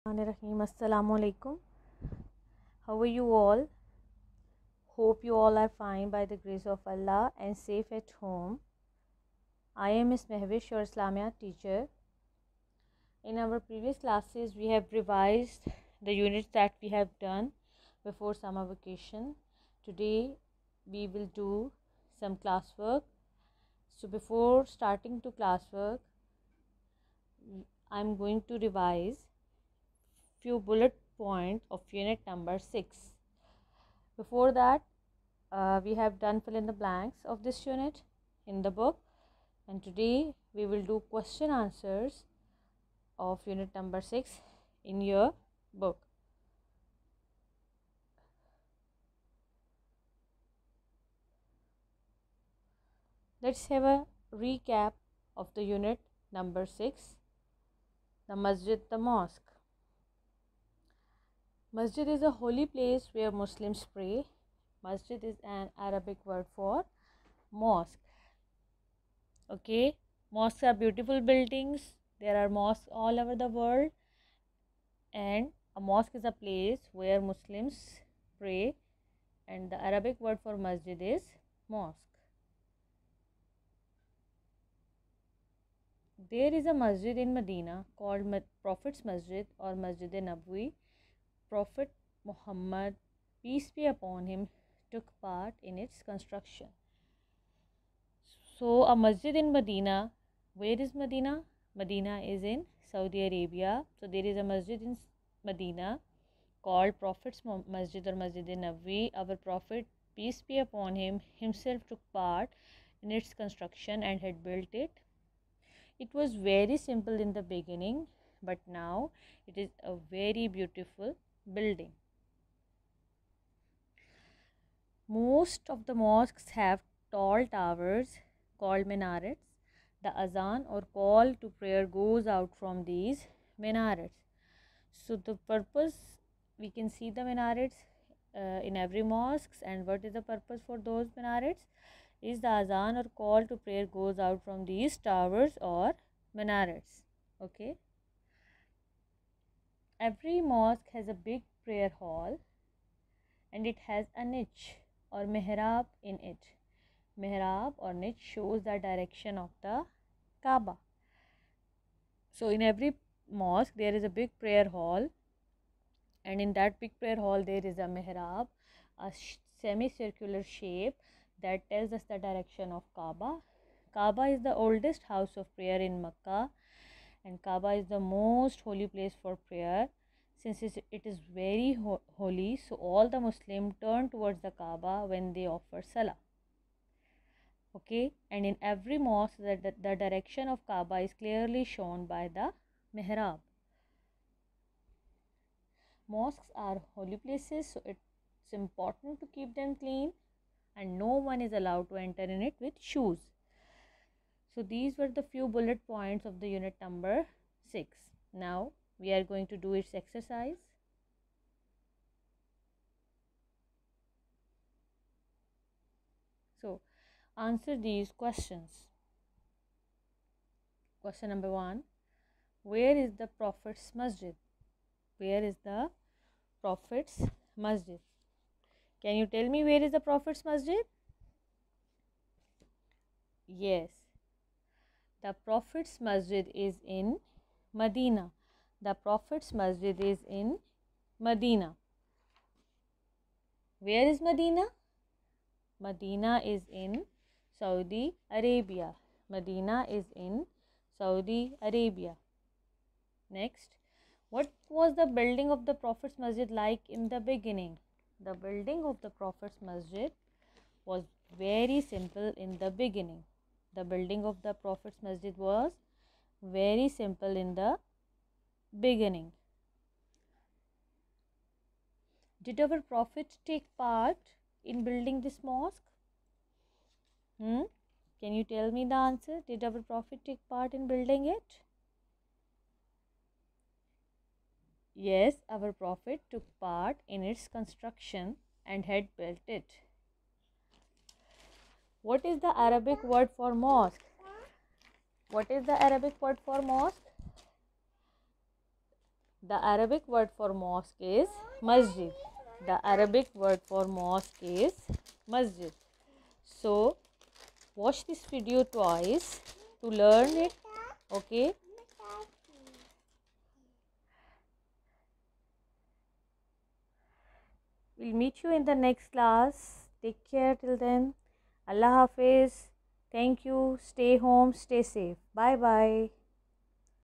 Assalamualaikum. How are you all? Hope you all are fine by the grace of Allah and safe at home. I am Ms. Mehwish, your Islamia teacher. In our previous classes, we have revised the units that we have done before summer vacation. Today, we will do some classwork. So, before starting to classwork, I'm going to revise few bullet points of unit number 6. Before that, we have done fill in the blanks of this unit in the book, and today we will do question answers of unit number 6 in your book. Let's have a recap of the unit number 6, the masjid, the mosque. Masjid is a holy place where Muslims pray. Masjid is an Arabic word for mosque. Okay, mosques are beautiful buildings. There are mosques all over the world, and a mosque is a place where Muslims pray, and the Arabic word for masjid is mosque. There is a masjid in Medina called Prophet's Masjid or Masjid Nabawi. Prophet Muhammad, peace be upon him, took part in its construction. So, a masjid in Medina. Where is Medina? Medina is in Saudi Arabia. So, there is a masjid in Medina called Prophet's Masjid or Masjid Nabawi. Our Prophet, peace be upon him, himself took part in its construction and had built it. It was very simple in the beginning, but now it is a very beautiful building. Most of the mosques have tall towers called minarets. The azan or call to prayer goes out from these minarets. So the purpose, we can see the minarets in every mosque, and what is the purpose for those minarets? Is the azan or call to prayer goes out from these towers or minarets. Okay. Every mosque has a big prayer hall, and it has a niche or mihrab in it. Mihrab or niche shows the direction of the Kaaba. So in every mosque there is a big prayer hall, and in that big prayer hall there is a mihrab, a semicircular shape that tells us the direction of Kaaba. Kaaba is the oldest house of prayer in Makkah, and Kaaba is the most holy place for prayer. Since it is very holy, so all the Muslims turn towards the Kaaba when they offer Salah. Okay, and in every mosque the direction of Kaaba is clearly shown by the mihrab. Mosques are holy places, so it's important to keep them clean, and no one is allowed to enter in it with shoes. So these were the few bullet points of the unit number 6. Now we are going to do its exercise. So answer these questions. Question number 1. Where is the Prophet's Masjid? Where is the Prophet's Masjid? Can you tell me where is the Prophet's Masjid? Yes, the Prophet's Masjid is in Medina. The Prophet's Masjid is in Medina. Where is Medina? Medina is in Saudi Arabia. Medina is in Saudi Arabia. Next, what was the building of the Prophet's Masjid like in the beginning? The building of the Prophet's Masjid was very simple in the beginning. The building of the Prophet's Masjid was very simple in the beginning. Did our Prophet take part in building this mosque? Can you tell me the answer? Did our Prophet take part in building it? Yes, our Prophet took part in its construction and had built it. What is the Arabic word for mosque? What is the Arabic word for mosque? The Arabic word for mosque is masjid. The Arabic word for mosque is masjid. So watch this video twice to learn it. Okay. We'll meet you in the next class. Take care till then. Allah Hafiz. Thank you. Stay home. Stay safe. Bye bye.